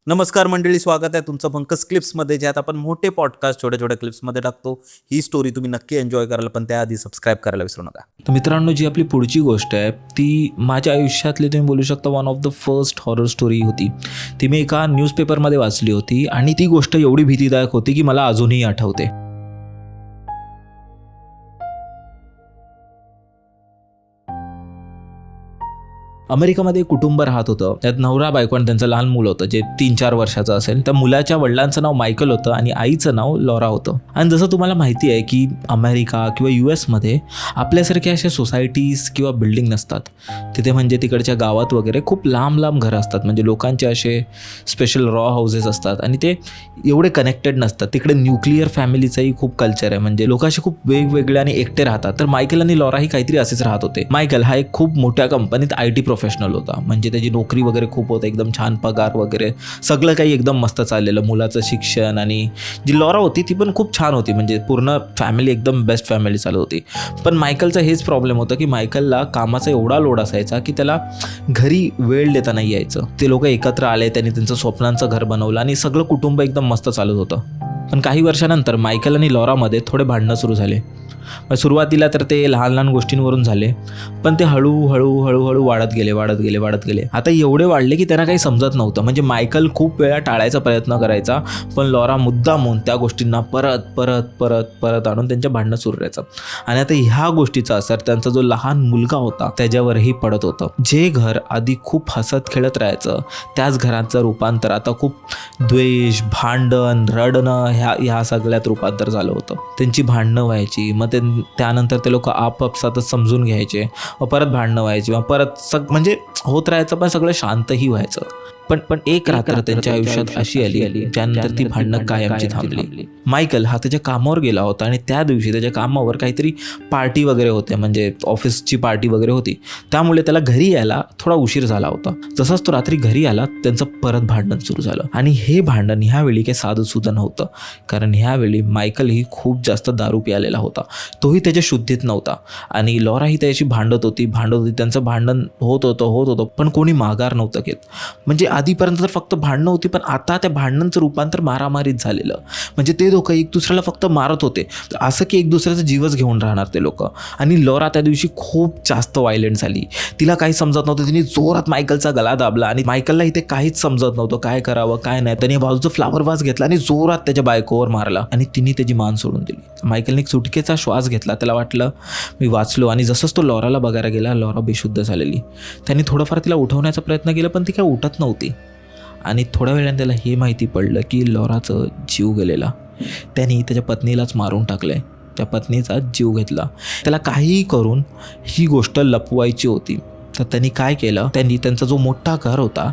नमस्कार मंडळी, स्वागत आहे तुमचं पंकज क्लिप्समध्ये, ज्यात आपण मोठे पॉडकास्ट छोट्या छोट्या क्लिप्समध्ये टाकतो. ही स्टोरी तुम्ही नक्की एन्जॉय कराल, पण त्याआधी सबस्क्राईब करायला विसरू नका. तर मित्रांनो, जी आपली पुढची गोष्ट आहे ती माझ्या आयुष्यातली तुम्ही बोलू शकता one of the first horror story होती. ती मी एका न्यूजपेपरमध्ये वाचली होती आणि ती गोष्ट एवढी भीतीदायक होती की मला अजूनही आठवते. अमेरिकेमध्ये एक कुटुंब राहत होतं. त्यात नवरा बायको आणि त्यांचं लहान मुलं होतं जे 3-4 वर्षाचं असेल. त्या मुलाच्या वडिलांचं नाव मायकल होतं आणि आईचं नाव लॉरा होतं. आणि जसं तुम्हाला माहिती आहे की अमेरिका किंवा US आपल्यासारख्या अशा सोसायटीज किंवा बिल्डिंग नसतात. तिथे म्हणजे तिकडच्या गावात वगैरे खूप लांब लांब घरं असतात. म्हणजे लोकांचे असे स्पेशल रॉ हाऊसेस असतात आणि ते एवढे कनेक्टेड नसतात. तिकडे न्यूक्लिअर फॅमिलीचाही खूप कल्चर आहे. म्हणजे लोक असे खूप वेगवेगळे आणि एकटे राहतात. तर मायकल आणि लॉरा ही काहीतरी असेच राहत होते. मायकल हा एक खूप मोठ्या कंपनीत IT प्रोफेशनल होता. म्हणजे त्याची नोकरी वगैरे खूप होतं, एकदम छान पगार वगैरे सगळं काही एकदम मस्त चाललेलं. मुलाचं शिक्षण आणि जी लॉरा होती ती पण खूप छान होती. म्हणजे पूर्ण फॅमिली एकदम बेस्ट फॅमिली चालत होती. पण मायकलचा हेच प्रॉब्लेम होता की मायकलला कामाचा एवढा लोड असायचा की त्याला घरी वेळ देता नाही यायचं. ते लोक एकत्र आले, त्यांनी त्यांचं स्वप्नांचं घर बनवलं आणि सगळं कुटुंब एकदम मस्त चालत होतं. पण काही वर्षानंतर मायकल आणि लॉरामध्ये थोडे भांडणं सुरू झाले. सुरुवातीला तर ते लहान लहान गोष्टींवरून झाले, पण ते हळूहळू वाढत गेले. आता एवढे वाढले की त्यांना काही समजत नव्हतं. म्हणजे मायकल खूप वेळा टाळायचा प्रयत्न करायचा, पण लॉरा मुद्दामून त्या गोष्टींना परत आणून त्यांच्या भांडणं सुरू राहायचं. आणि आता ह्या गोष्टीचा असर त्यांचा जो लहान मुलगा होता त्याच्यावरही पडत होतं. जे घर आधी खूप हसत खेळत राहायचं, त्याच घराचं रूपांतर आता खूप द्वेष, भांडण, रडणं ह्या सगळ्यात रूपांतर झालं होतं. त्यांची भांडणं व्हायची, मग त्यानंतर ते लोक आपापसातच समजून घ्यायचे, व परत भांडणं व्हायची, मग परत म्हणजे होत राहायचं, पण सगळं शांतही व्हायचं. पण एक रात्र त्यांच्या आयुष्यात अशी आली त्यानंतर ती भांडणं कायमची थांबली. मायकल हा त्याच्या कामावर गेला होता आणि त्या दिवशी त्याच्या कामावर काहीतरी पार्टी वगैरे होते, म्हणजे ऑफिसची पार्टी वगैरे होती. त्यामुळे त्याला घरी यायला थोडा उशीर झाला होता. जसाच तो रात्री घरी आला, त्यांचं परत भांडण सुरू झालं. आणि हे भांडण ह्यावेळी काही साधंसुधं नव्हतं, कारण ह्यावेळी मायकल ही खूप जास्त दारू प्यालेला होता. तोही त्याच्या शुद्धीत नव्हता आणि लॉराही त्याच्याशी भांडत होती. त्यांचं भांडण होत होतं, पण कोणी माघार नव्हतं घेत. म्हणजे आधीपर्यंत तर फक्त भांडणं होती, पण आता त्या भांडणांचं रूपांतर मारामारीत झालेलं. म्हणजे ते लोक एक दुसऱ्याला फक्त मारत होते, असं की एक दुसऱ्याचा जीवच घेऊन राहणार ते लोक. आणि लॉरा त्या दिवशी खूप जास्त व्हायलेंट झाली. तिला काही समजत नव्हतं. तिने जोरात मायकलचा गळा दाबला आणि मायकलला इथे काहीच समजत नव्हतं, काय करावं काय नाही. त्याने बाजूचं फ्लावर वास घेतला आणि जोरात त्याच्या बायकोवर मारला आणि तिने त्याची मान सोडून दिली. मायकलने एक सुटकेचा श्वास घेतला. त्याला वाटलं मी वाचलो. आणि जसंच तो लॉराला बघायला गेला, लॉरा बेशुद्ध झालेली. त्यांनी थोडंफार तिला उठवण्याचा प्रयत्न केला, पण ती काय उठत नव्हती. आणि थोड्या वेळाने त्याला हे माहिती पडलं की लॉराचं जीव गेलेला. त्यांनी त्याच्या पत्नीलाच मारून टाकलंय. त्या पत्नीचा जीव घेतला. त्याला काहीही करून ही गोष्ट लपवायची होती. तर त्यांनी काय केलं, त्यांनी त्यांचा जो मोठा घर होता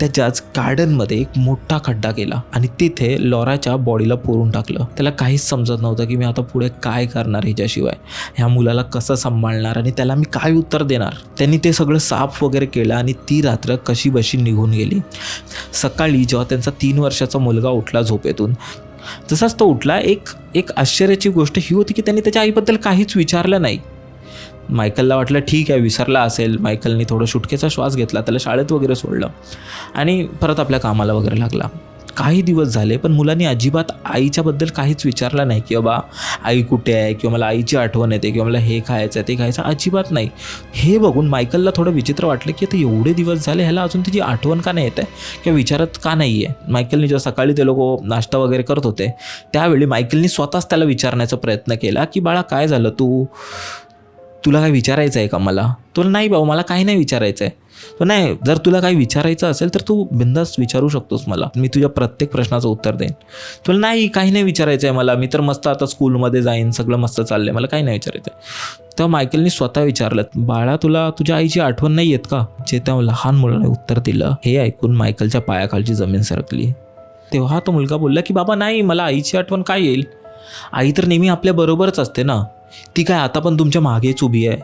त्याच्याच गार्डनमध्ये एक मोठा खड्डा केला आणि तिथे लॉराच्या बॉडीला पुरून टाकलं. त्याला काहीच समजत नव्हतं की मी आता पुढे काय करणार, ह्याच्याशिवाय ह्या मुलाला कसं सांभाळणार आणि त्याला मी काय उत्तर देणार. त्यांनी ते सगळं साफ वगैरे केलं आणि ती रात्र कशी बशी निघून गेली. सकाळी जेव्हा त्यांचा 3 वर्षाचा मुलगा उठला झोपेतून, जसाच तो उठला, एक आश्चर्याची गोष्ट ही होती की त्यांनी त्याच्या आईबद्दल काहीच विचारलं नाही. मायकलला वाटलं ठीक आहे, विसरला असेल. मायकलने थोडं सुटकेचा श्वास घेतला, त्याला शाळेत वगैरे सोडलं आणि परत आपल्या कामाला वगैरे लागला. काही दिवस झाले, पण मुलांनी अजिबात आईच्याबद्दल काहीच विचारलं नाही की बाबा आई कुठे आहे, किंवा मला आईची आठवण येते, किंवा मला हे खायचं आहे ते खायचं, अजिबात नाही. हे बघून मायकलला थोडं विचित्र वाटलं की आता एवढे दिवस झाले, ह्याला अजून त्याची आठवण का नाही येत आहे किंवा विचारत का नाही आहे. मायकलने जेव्हा सकाळी ते लोक नाश्ता वगैरे करत होते त्यावेळी मायकलने स्वतःच त्याला विचारण्याचा प्रयत्न केला की बाळा काय झालं, तुला काय विचारायचं आहे का मला. तुला नाही बाबा, मला काही नाही विचारायचं आहे. तो नाही, जर तुला काही विचारायचं असेल तर तू बिनधास्त विचारू शकतोस मला, मी तुझ्या प्रत्येक प्रश्नाचं उत्तर देईन. तुला नाही, काही नाही विचारायचं आहे मला, मी तर मस्त आता स्कूलमध्ये जाईन, सगळं मस्त चाललं आहे, मला काही नाही विचारायचं आहे. तेव्हा मायकलने स्वतः विचारलं, बाळा तुला तुझ्या आईची आठवण नाही येत का. जे त्या लहान मुलाने उत्तर दिलं हे ऐकून मायकलच्या पायाखालची जमीन सरकली. तेव्हा तो मुलगा बोलला की बाबा नाही, मला आईची आठवण काय येईल, आई तर नेहमी आपल्याबरोबरच असते ना, ती काय आता पण तुमच्या मागेच उभी आहे.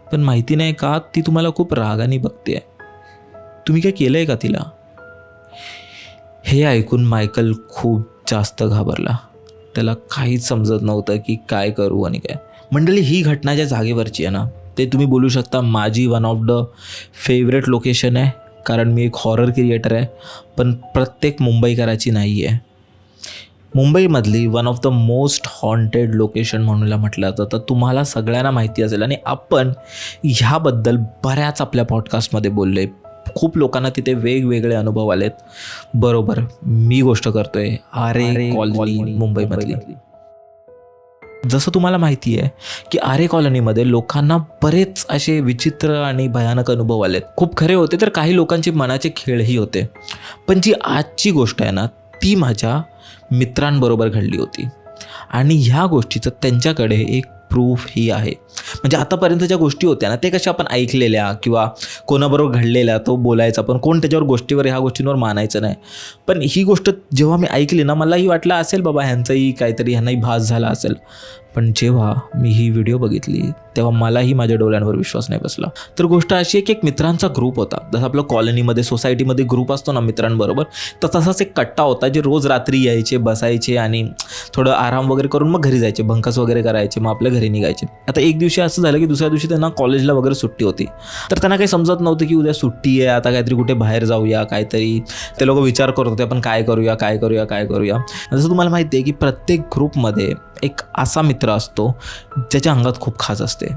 पण माहिती नाही का ती तुम्हाला खूप रागाने बघते आहे, तुम्ही काय केलं आहे का तिला. हे ऐकून मायकल खूप जास्त घाबरला. त्याला काहीच समजत नव्हतं की काय करू आणि काय. मंडळी, ही घटना ज्या जागेवरची आहे ना, ते तुम्ही बोलू शकता माझी one of the favourite location आहे कारण मी एक हॉरर क्रिएटर आहे, पण प्रत्येक मुंबईकराची नाही आहे. मुंबईमधली one of the most haunted location म्हणून म्हटलं जातं, तर तुम्हाला सगळ्यांना माहिती असेल आणि आपण ह्याबद्दल बऱ्याच आपल्या पॉडकास्टमध्ये बोललो आहे. खूप लोकांना तिथे वेगवेगळे अनुभव आलेत. बरोबर, मी गोष्ट करतोय आरे कॉलनी मुंबईमधली. जसं तुम्हाला माहिती आहे की आरे कॉलनीमध्ये लोकांना बरेच असे विचित्र आणि भयानक अनुभव आलेत. खूप खरे होते तर काही लोकांचे मनाचे खेळही होते. पण जी आजची गोष्ट आहे ना, ती माझ्या मित्रांबरोबर घडली होती आणि ह्या गोष्टीचं त्यांच्याकडे एक प्रूफ ही आहे. म्हणजे आतापर्यंत ज्या गोष्टी होत्या ना, ते कशा आपण ऐकलेल्या किंवा कोणाबरोबर घडलेल्या तो बोलायचा, पण कोण त्याच्यावर गोष्टीवर ह्या गोष्टींवर मानायचं नाही. पण ही गोष्ट जेव्हा मी ऐकली ना, मलाही वाटलं असेल बाबा ह्यांचाही काहीतरी, ह्यांनाही भास झाला असेल. पण जेव्हा मी ही व्हिडिओ बघितली तेव्हा मलाही माझ्या डोळ्यांवर विश्वास नाही बसला. तर गोष्ट अशी आहे की एक मित्रांचा ग्रुप होता. जसं आपलं कॉलनीमध्ये सोसायटीमध्ये ग्रुप असतो ना मित्रांबरोबर, तर तसाच एक कट्टा होता जे रोज रात्री यायचे, बसायचे आणि थोडं आराम वगैरे करून मग घरी जायचे, भंकस वगैरे करायचे, मग आपल्या घरी निघायचे. आता एक दिवशी असं झालं की दुसऱ्या दिवशी त्यांना कॉलेजला वगैरे सुट्टी होती. तर त्यांना काही समजत नव्हतं की उद्या सुट्टी आहे, आता काहीतरी कुठे बाहेर जाऊया काहीतरी. ते लोक विचार करत होते आपण काय करूया. जसं तुम्हाला माहिती आहे की प्रत्येक ग्रुपमध्ये एक असा मित्र असतो ज्याच्या अंगात खूप खास असते.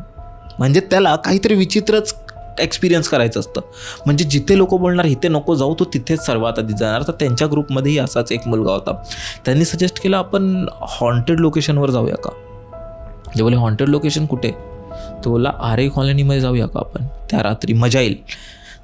म्हणजे त्याला काहीतरी विचित्रच एक्सपिरियन्स करायचं असतं. म्हणजे जिथे लोक बोलणार इथे नको जाऊ, तो तिथेच सर्वात आधी जाणार. तर त्यांच्या ग्रुपमध्येही असाच एक मुलगा होता. त्यांनी सजेस्ट केलं आपण हॉन्टेड लोकेशनवर जाऊया का. जे बोले हॉन्टेड लोकेशन कुठे, तो बोलला आरे कॉलनीमध्ये जाऊया का आपण, त्या रात्री मजा येईल.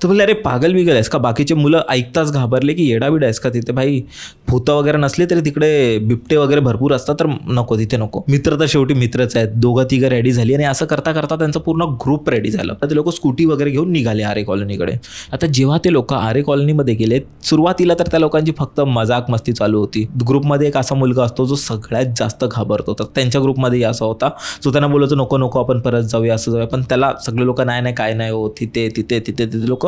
तर बोलले अरे पागल बिगल आहेस का. बाकीचे मुलं ऐकताच घाबरले की येडाबिडा आहेस का, तिथे भाई भूतं वगैरे नसले तरी तिकडे बिबटे वगैरे भरपूर असतात, तर नको तिथे नको. मित्र तर शेवटी मित्रच आहेत. दोघं तिघं रेडी झाली आणि असं करता करता त्यांचा पूर्ण ग्रुप रेडी झाला. ते लोक स्कूटी वगैरे घेऊन निघाले आरे कॉलनीकडे. आता जेव्हा ते लोक आरे कॉलनीमध्ये गेले, सुरुवातीला तर त्या लोकांची फक्त मजाक मस्ती चालू होती. ग्रुपमध्ये एक असा मुलगा असतो जो सगळ्यात जास्त घाबरतो. तर त्यांच्या ग्रुपमध्येही असा होता जो त्यांना बोलतो नको नको आपण परत जाऊया, असं जाऊया. पण त्याला सगळे लोक नाही काय नाही हो, तिथे तिथे तिथे तिथे लोक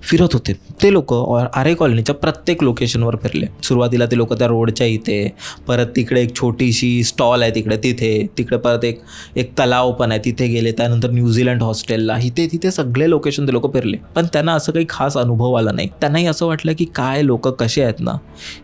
फिरत होते. ते लोक आरे कॉलनीच्या प्रत्येक लोकेशनवर फिरले. सुरुवातीला ते लोक त्या रोडच्या इथे, परत तिकडे एक छोटीशी स्टॉल आहे तिकडे परत एक तलाव पण आहे तिथे गेले. त्यानंतर न्यूझीलंड हॉस्टेलला, तिथे सगळे लोकेशन ते लोक फिरले. पण त्यांना असं काही खास अनुभव आला नाही. त्यांनाही असं वाटलं की काय लोक कसे आहेत ना,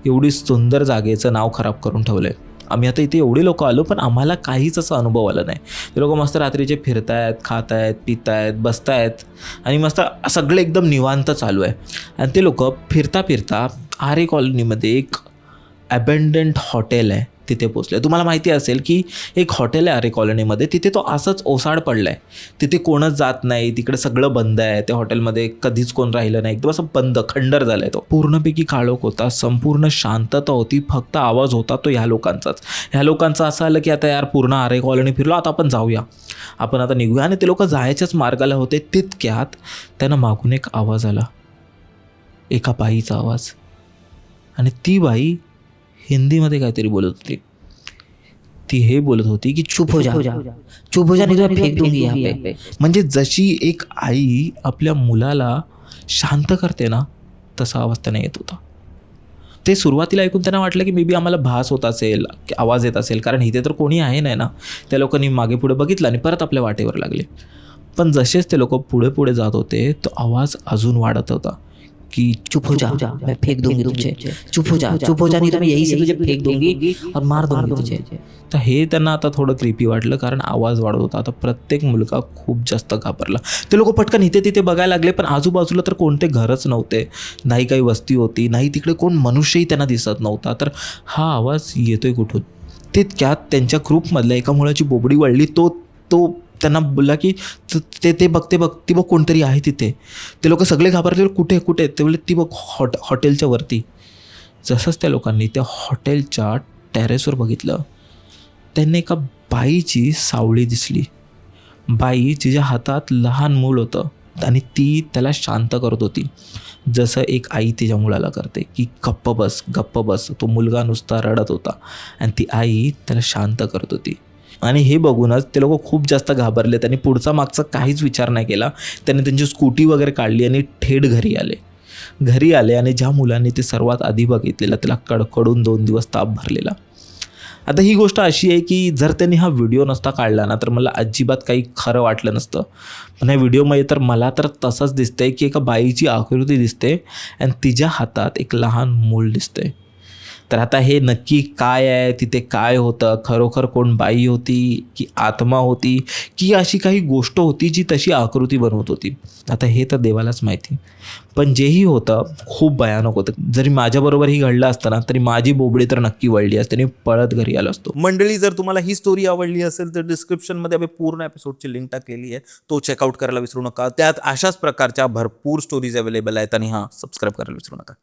एवढी सुंदर जागेचं नाव खराब करून ठेवलंय. आम्ही आता इथे एवढे लोक आलो पण आम्हाला काहीच असा अनुभव आला नाही. ते लोक मस्त रात्रीचे फिरतायत, खातायत, पितायत, बसतायत आणि मस्त सगळं एकदम निवांत चालू आहे. आणि ते लोक फिरता फिरता आरे कॉलनीमध्ये एक अबेंडंट हॉटेल आहे तिथे पोचले. तुम्हाला माहिती असेल की एक हॉटेल आहे आरे कॉलनीमध्ये, तिथे तो असंच ओसाड पडला आहे. तिथे कोणच जात नाही, तिकडे सगळं बंद आहे. त्या हॉटेलमध्ये कधीच कोण राहिलं नाही, एकदम असं बंद खंडर झालं आहे. तो पूर्णपैकी काळोख होता, संपूर्ण शांतता होती, फक्त आवाज होता तो ह्या लोकांचाच. ह्या लोकांचं असं आलं की आता यार पूर्ण आरे कॉलनी फिरलो, आता आपण जाऊया, आपण आता निघूया. आणि ते लोक जायच्याच मार्गाला होते. तितक्यात त्यांना मागून एक आवाज आला, एका बाईचा आवाज. आणि ती बाई हिंदीमध्ये काहीतरी बोलत होती. ती हे बोलत होती की चुप हो जा नहीं तो मैं फेंक दूंगी यहाँ पे. म्हणजे जशी एक आई आपल्या मुलाला शांत करते ना, तसा आवाज त्यांना येत होता. ते सुरुवातीला ऐकून त्यांना वाटलं की मे बी आम्हाला भास होत असेल, आवाज येत असेल, कारण इथे तर कोणी आहे नाही ना. त्या लोकांनी मागे पुढे बघितलं आणि परत आपल्या वाटेवर लागले. पण जसेच ते लोक पुढे पुढे जात होते, तो आवाज अजून वाढत होता कि चुप हो जा मैं फेंक दूंगी तुझे, चुप हो जा नहीं तो मैं यही से तुझे फेंक दूंगी और मार दूंगी तुझे. तर हे त्यांना आता थोडं क्रिपी वाटलं, कारण आवाज वाढत होता. आता प्रत्येक मुलगा खूप जास्त घाबरला. ते लोक पटकन इथे तिथे बघायला लागले, पण आजूबाजूला तर कोणते घरच नव्हते, नाही काही वस्ती होती, नाही तिकडे कोण मनुष्यही त्यांना दिसत नव्हता. तर हा आवाज येतोय कुठून. तितक्यात त्यांच्या ग्रुपमधल्या एका मुलाची बोबडी वळली. तो त्यांना बोलला की ते बघते ती बघ कोणतरी आहे तिथे. ते लोक सगळे घाबरले, कुठे ते बोलले ती बघ हॉटेलच्या वरती. जसंच त्या लोकांनी त्या हॉटेलच्या टेरेसवर बघितलं, त्यांनी एका बाईची सावळी दिसली. बाई जिच्या हातात लहान मूल होतं आणि ती त्याला शांत करत होती, जसं एक आई तिच्या मुलाला करते की गप्प बस. तो मुलगा नुसता रडत होता आणि ती आई त्याला शांत करत होती. आणि हे बघूनच ते लोक खूप जास्त घाबरले. त्यांनी पुढचा मागचा काहीच विचार नाही केला. त्यांनी त्यांची स्कूटी वगैरे काढली आणि थेट घरी आले आणि ज्या मुलांनी ते सर्वात आधी बघितलेलं त्याला कडकडून 2 दिवस ताप भरलेला. आता ही गोष्ट अशी आहे की जर त्यांनी हा व्हिडिओ नसता काढला ना तर मला अजिबात काही खरं वाटलं नसतं. पण ह्या व्हिडिओमध्ये तर मला तर तसंच दिसतंय की एका बाईची आकृती दिसते आणि तिच्या हातात एक लहान मूल दिसतंय. तर आता हे नक्की काय आहे, तिथे काय होतं, खरोखर कोण बाई होती की आत्मा होती की अशी काही गोष्ट होती जी तशी आकृती बनवत होती, आता हे तर देवालाच माहिती. पण जेही होतं खूप भयानक होतं. जरी माझ्याबरोबर ही घडलं असतं ना तरी माझी बोबडी तर नक्की वळली असते आणि पळत घरी आलो असतो. मंडळी, जर तुम्हाला ही स्टोरी आवडली असेल तर डिस्क्रिप्शनमध्ये आम्ही पूर्ण एपिसोडची लिंक टाकलेली आहे, तो चेकआउट करायला विसरू नका. त्यात अशाच प्रकारच्या भरपूर स्टोरीज अवेलेबल आहेत आणि हां, सबस्क्राईब करायला विसरू नका.